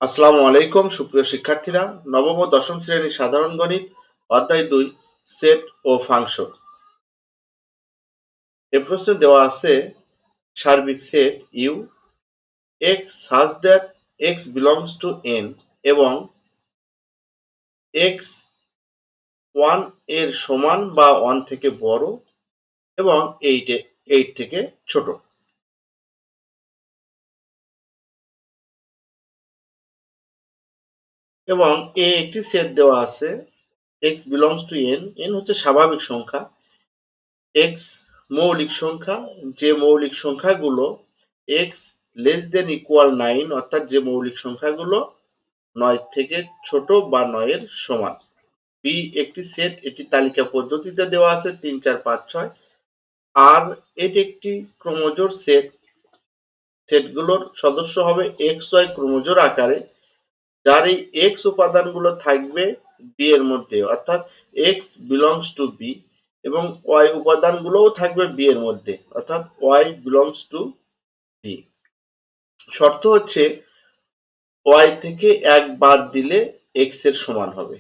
আসসালামু আলাইকুম সুপ্রিয় শিক্ষার্থীরা, নবম ও দশম শ্রেণীর সাধারণ গণিত অধ্যায় 2 সেট ও ফাংশন। এ প্রশ্নে দেওয়া আছে সার্বিক set U X such that x belongs to n এবং x 1 এর সমান বা 1 থেকে বড় এবং 8 থেকে ছোট। এবং একটি সেট দেওয়া আছে x belongs to n, n হচ্ছে স্বাভাবিক সংখ্যা, x মৌলিক সংখ্যা, যে মৌলিক সংখ্যাগুলো x less than equal 9 অর্থাৎ যে মৌলিক সংখ্যাগুলো 9 থেকে ছোট বা 9 এর সমান। b একটি সেট, এটি তালিকা পদ্ধতিতে দেওয়া আছে 3 4 5 6। আর এটি একটি ক্রমজোড় সেট, সেটগুলোর সদস্য হবে xy ক্রমজোড় আকারে, যার এই x উপাদানগুলো থাকবে b এর মধ্যে, অর্থাৎ x belongs to b এবং y উপাদানগুলোও থাকবে b এর মধ্যে, অর্থাৎ y belongs to b। শর্ত হচ্ছে y থেকে 1 বাদ দিলে x এর সমান হবে।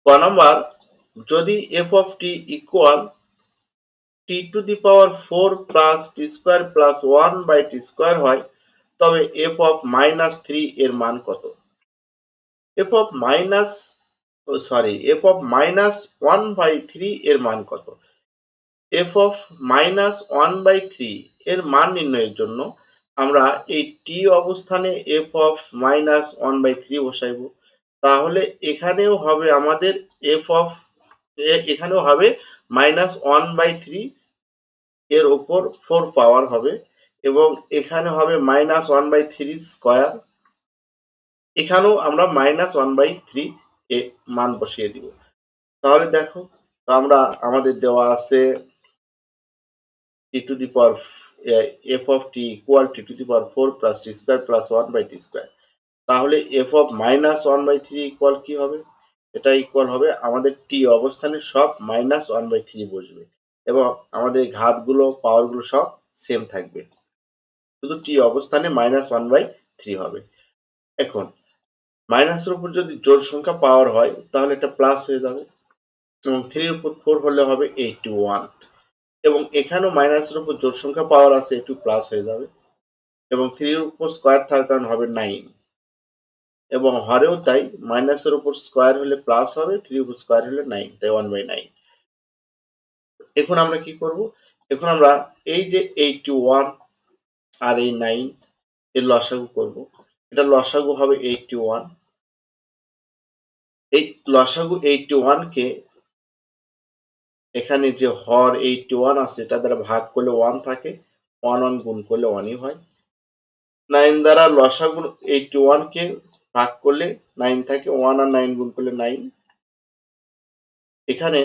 ক নাম্বার, যদি f of t equal t to the power 4 plus t square plus 1 by t square হয়, তবে f of minus 3 এর মান কত? f of minus f of minus 1 by 3 এর মান কত? f of minus 1 by 3 এর মান নির্ণয়ের জন্য আমরা এই t অবস্থানে f of minus 1 by 3 বসাইব। তাহলে এখানেও হবে আমাদের এখানেও হবে minus 1 by 3 এর উপর 4 পাওয়ার হবে এবং এখানে হবে minus 1 by 3 স্কয়ার। এখানেও আমরা minus 1 by 3 এ মান বসিয়ে দিব। তাহলে দেখো, আমরা আমাদের দেওয়া আছে t to the power f of t equal t to the power 4 plus t square plus 1 by t square। তাহলে f of minus 1 by 3 equal কি হবে? এটা ইকুয়াল হবে আমাদের t অবস্থানে সব minus 1 by 3 বসবে এবং আমাদের ঘাতগুলো পাওয়ারগুলো সব সেম থাকবে, শুধু t অবস্থানে minus 1 by 3 হবে। এখন মাইনাসের উপর যদি জোড় সংখ্যা পাওয়ার হয় তাহলে এটা প্লাস হয়ে যাবে এবং 3 এর উপর 4 হলে হবে 81 এবং এখানেও মাইনাসের উপর জোড় সংখ্যা পাওয়ার আছে, একটু প্লাস হয়ে যাবে এবং 3 এর উপর স্কয়ার থাকার কারণে হবে 9 এবং হরেও তাই, মাইনাসের উপর স্কয়ার হলে প্লাস হবে, 3 এর উপর স্কয়ার হলে 9, তাই 1/9। এখন আমরা কি করব? এখন আমরা এই যে 81 আর এই 9 এর লসাগু করব। এটা লসাগু হবে 81। এই লসাগু 81 কে এখানে যে হর 81 আছে এটা দ্বারা ভাগ করলে 1 থাকে, 1 1 গুণ করলে 1 ই হয়। 9 দ্বারা লসাগু 81 কে ভাগ করলে 9 থাকে, 1 আর 9 গুণ করলে 9। এখানে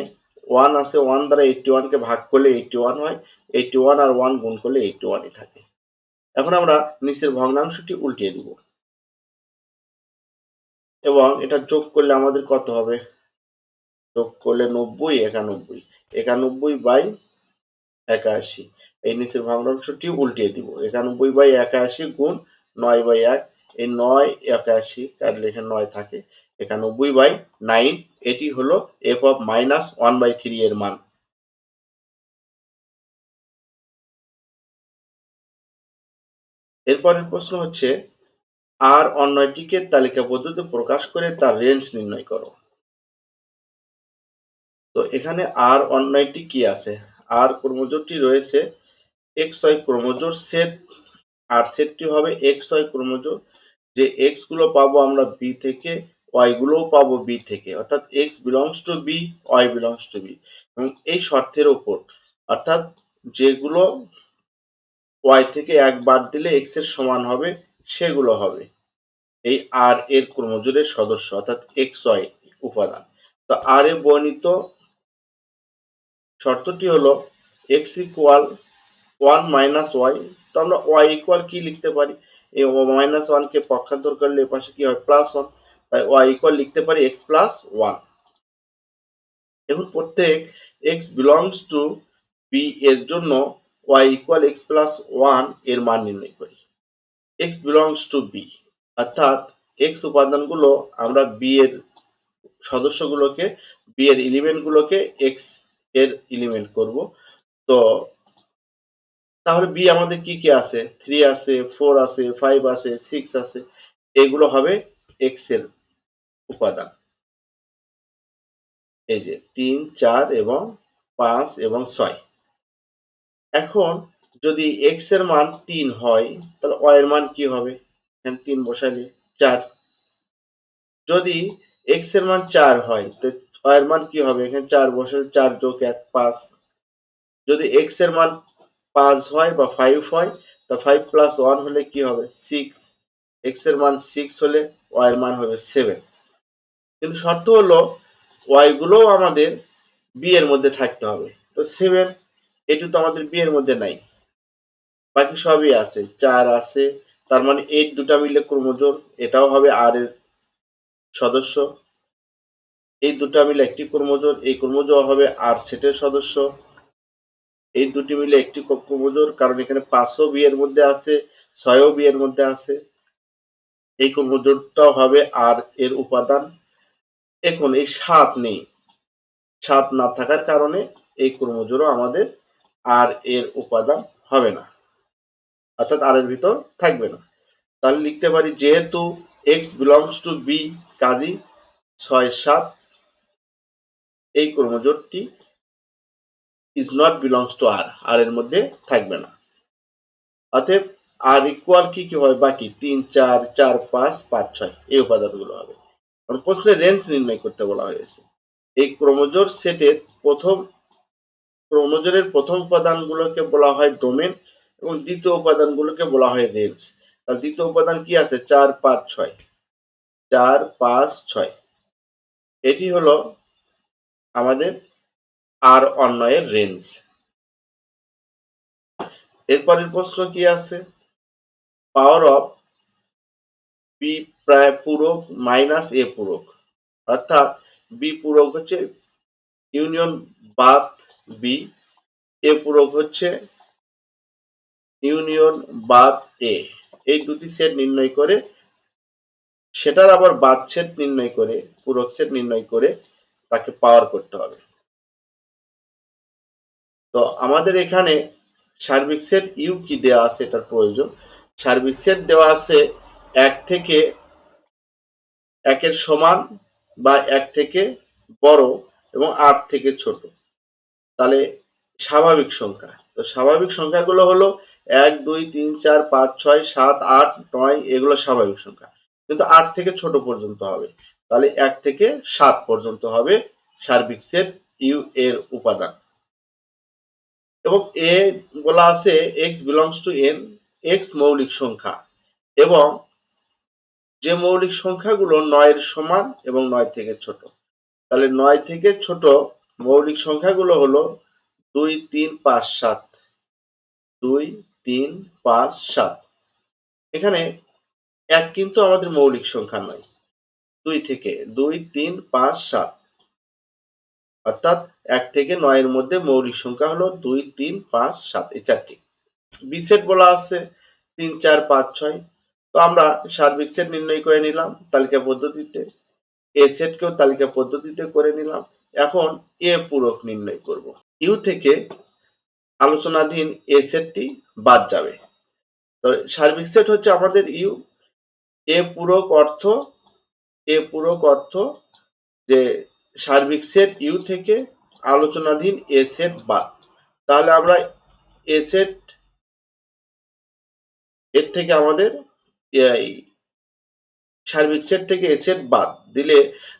1 আছে, 1 দ্বারা 81 কে ভাগ করলে 81 হয়, 81 আর 1 গুণ করলে 81 ই থাকে। এখন আমরা নিচের ভগ্নাংশটি উল্টিয়ে দিব এবং এটা যোগ করলে আমাদের কত হবে? যোগ করলে 90 91, 91 বাই 81। এই নিচের ভগ্নাংশটি উল্টিয়ে দিব, 91 বাই 81 গুণ 9 বাই 1, এই 9 81 কাটলে এখানে 9 থাকে, 91 বাই 9। এটি হলো f of minus 1 by 3 এর মান। এরপরের প্রশ্ন হচ্ছে আর অন্যটিকে তালিকা পদ্ধতিতে প্রকাশ করে তার রেঞ্জ নির্ণয় করো। তো এখানে আর অন্যটি কি আছে? আর ক্রমজোড়টি রয়েছে xy ক্রমজোড় সেট, আর সেটটি হবে xy ক্রমজোড়, যে x গুলো পাবো আমরা b থেকে, y গুলোও পাবো b থেকে, অর্থাৎ x belongs to b, y belongs to b। এবং এই শর্তের উপর, অর্থাৎ যেগুলো y থেকে 1 বাদ দিলে x এর সমান হবে সেগুলো হবে এই আর এর ক্রমজোড়ের সদস্য, অর্থাৎ xy উপাদান। তো আর এ বর্ণিত শর্তটি হলো x equal 1 minus y। তো আমরা y equal কি লিখতে পারি? এই minus 1 কে পক্ষান্তর করলে এপাশে কি হয়? প্লাস 1, তাই y equal লিখতে পারি x plus 1। এখন প্রত্যেক x belongs to b এর জন্য y equal x plus 1 এর মান নির্ণয় করি। x belongs to b, অর্থাৎ এক্স উপাদানগুলো আমরা বি এর সদস্যগুলোকে, বি এর এলিমেন্ট গুলোকে এক্স এর এলিমেন্ট করব। তো তাহলে বি আমাদের কি কি আছে? 3 আছে, 4 আছে, 5 আছে, 6 আছে, এগুলো হবে এক্স এর উপাদান। এই যে 3, 4 এবং 5 এবং 6। এখন যদি এক্স এর মান 3 হয় তাহলে ওয়াই এর মান কি হবে? এখানে 3 বসালে 4। যদি এক্স এর মান 4 হয় তো ওয়াই এর মান কি হবে? এখানে 4 বসালে 4 যোগ 1 5। যদি এক্স এর মান 5 হয় বা 5 হয় তা 5 প্লাস 1 হলে কি হবে? 6। এক্স এর মান 6 হলে ওয়াই এর মান হবে 7। কিন্তু শর্ত হলো ওয়াই গুলোও আমাদের বি এর মধ্যে থাকতে হবে। তো 7 এটি তো আমাদের বি এর মধ্যে নাই, বাকি সবই আছে। 4 আছে, তার মানে 8 দুটা মিলে ক্রোমোজোম, এটাও হবে আর এর সদস্য। এই দুটা মিলে একটি ক্রোমোজোম, এই ক্রোমোজোম হবে আর সেটের সদস্য। এই দুটি মিলে একটি ক্রোমোজোম, কারণ এখানে 5ও বি এর মধ্যে আছে, 6ও বি এর মধ্যে আছে। এই ক্রোমোজোমটাও হবে আর এর উপাদান। এখন এই 7 নেই, 7 না থাকার কারণে এই ক্রোমোজোমও আমাদের আর এর উপাদান হবে না, অর্থাৎ আর এর ভিতর থাকবে না। তাহলে লিখতে পারি যেহেতু এক্স বিলংস টু বি, কাজী 6, 7 এই ক্রোমোজোমটি ইজ নট বিলংস টু আর, আর এর মধ্যে থাকবে না। অতএব আর ইকুয়াল কি কি হয়? বাকি 3, 4, 4, 5, 5, 6 এই উপাদানগুলো হবে। কারণ প্রশ্নে রেঞ্জ নির্ণয় করতে বলা হয়েছে। এই ক্রোমোজোম সেটের প্রথম উপাদানগুলোকে বলা হয় ডোমেন এবং দ্বিতীয় উপাদানগুলোকে বলা হয় রেঞ্জ। আর দ্বিতীয় উপাদান কি আছে? 4, 5, 6, 4, 5, 6। এটি হলো আমাদের আর অন্যয়ের রেঞ্জ। এরপরের প্রশ্ন কি আছে? পাওয়ার অফ বি প্রায় পূরক মাইনাস এ পূরক, অর্থাৎ বি পূরক হচ্ছে ইউনিয়ন বাদ বি, এ পূরক হচ্ছে ইউনিয়ন বাদ এ। এই দুটি সেট নির্ণয় করে সেটার আবার বাদ সেট নির্ণয় করে, পূরক সেট নির্ণয় করে তাকে পাওয়ার করতে হবে। তো আমাদের এখানে সার্বিক সেট ইউ কি দেওয়া আছে এটার প্রয়োজন। সার্বিক সেট দেওয়া আছে 1 থেকে 1 সমান বা 1 থেকে বড় এবং 8 থেকে ছোট। তাহলে স্বাভাবিক সংখ্যা, তো স্বাভাবিক সংখ্যাগুলো হলো 1, 2, 3, 4, 5, 6, 7, 8, 9 এগুলো স্বাভাবিক সংখ্যা, কিন্তু 8 থেকে ছোট পর্যন্ত হবে। তাহলে 1 থেকে 7 পর্যন্ত হবে সার্বিক সেট ইউ এর উপাদান। এবং এ বলা আছে x belongs to N, x মৌলিক সংখ্যা এবং যে মৌলিক সংখ্যাগুলো 9 এর সমান এবং 9 থেকে ছোট। তাহলে 9 থেকে ছোট মৌলিক সংখ্যাগুলো হলো 2, 3, 5, 7, 2, 3, 5, 7। এখানে 1 কিন্তু আমাদের মৌলিক সংখ্যা নয়। 2 থেকে 2, 3, 5, 7, অর্থাৎ 1 থেকে 9 এর মধ্যে মৌলিক সংখ্যা হলো 2, 3, 5, 7 এই চারটি। বি সেট বলা আছে 3, 4, 5, 6। তো আমরা সার্বিক সেট নির্ণয় করে নিলাম তালিকা পদ্ধতিতে, এ সেটকেও তালিকা পদ্ধতিতে করে নিলাম। এখন এ পূরক নির্ণয় করব। ইউ থেকে আলোচনাধীন এ সেটটি বাদ যাবে। তো সার্বিক সেট হচ্ছে আমাদের ইউ। এ পূরক অর্থ যে সার্বিক সেট ইউ থেকে আলোচনাধীন এ সেট বাদ। তাহলে আমরা এ সেট এর থেকে আমাদের সার্বিক সেট থেকে এ সেট বাদ দিলে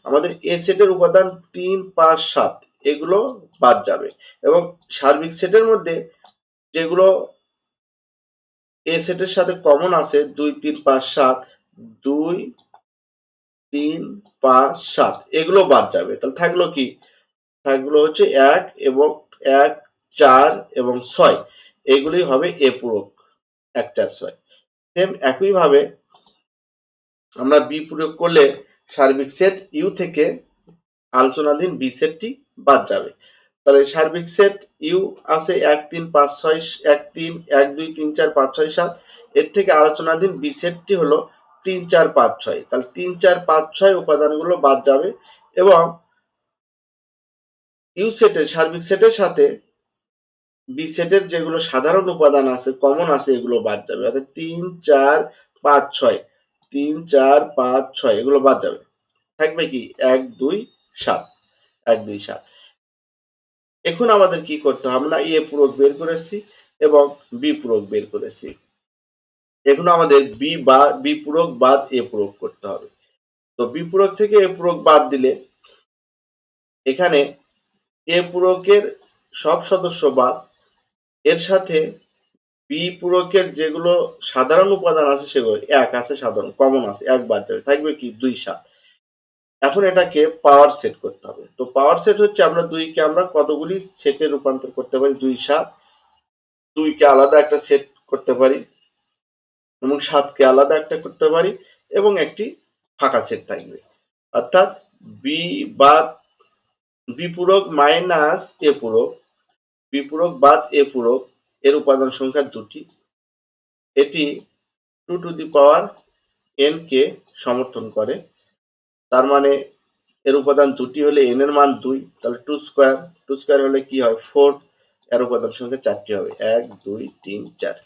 আমাদের এ সেটের উপাদান 3, 5, 7 এগুলো বাদ যাবে এবং সার্বিক সেটের মধ্যে যেগুলো এ সেটের সাথে কমন আছে 2, 3, 5, 7, 2, 3, 5, 7 এগুলো বাদ যাবে। তাহলে থাকলো কি? থাকলো হচ্ছে 1 এবং 1, 4 এবং 6 এগুলি হবে এ পূরক 1, 4, 6। সেম একইভাবে আমরা বি প্রয়োগ করলে সার্বিক সেট ইউ থেকে আলোচনাধীন বি সেটটি বাদ যাবে। তাহলে সার্বিক সেট ইউ আছে 1, 3, 5, 6, 1, 3, 1, 2, 3, 4, 5, 6, 7। এর থেকে আলোচনাধীন বি সেটটি হলো 3 4 5 6, তাহলে 3 4 5 6 উপাদানগুলো বাদ যাবে এবং ইউ সেটের সার্বিক সেটের সাথে বি সেটের যেগুলো সাধারণ উপাদান আছে, কমন আছে, এগুলো বাদ যাবে। অর্থাৎ 3 4 5 6, 3 4 5 6 এগুলো বাদ যাবে। থাকবে কি 1 2 7, 1 2 7। এখন আমাদের কি করতে হবে, আমরা এ পূরক বের করেছি এবং বি পূরক বের করেছি। এখন আমাদের বি পূরক বাদ এ পূরক করতে হবে। তো বি পূরক থেকে এ পূরক বাদ দিলে এখানে এ পূরকের সব সদস্য বাদ, এর সাথে বি পূরকের যেগুলো সাধারণ উপাদান আছে সেগুলো এক আছে, সাধারণ কমন আছে, এক বাদ যাবে, থাকবে কি 2 7। এখন এটাকে পাওয়ার সেট করতে হবে। তো পাওয়ার সেট হচ্ছে আমরা 2 কে আমরা কতগুলি সেটে রূপান্তর করতে পারি, 2 7, 2 কে আলাদা একটা সেট করতে পারি এবং 7 কে আলাদা একটা করতে পারি এবং একটি ফাঁকা সেট থাকবে। অর্থাৎ বি বাদ বি পূরক মাইনাস এ পূরক, বি পূরক বাদ এ পূরক এর উপাদান সংখ্যা দুটি। এটি 2 টু দি পাওয়ার n কে সমর্থন করে। তার মানে এর উপাদান দুটি হলে n এর মান 2, তাহলে 2 স্কয়ার, 2 স্কয়ার হলে কি হয় 4, এর উপাদান সংখ্যা 4টি হবে, 1 2 3 4।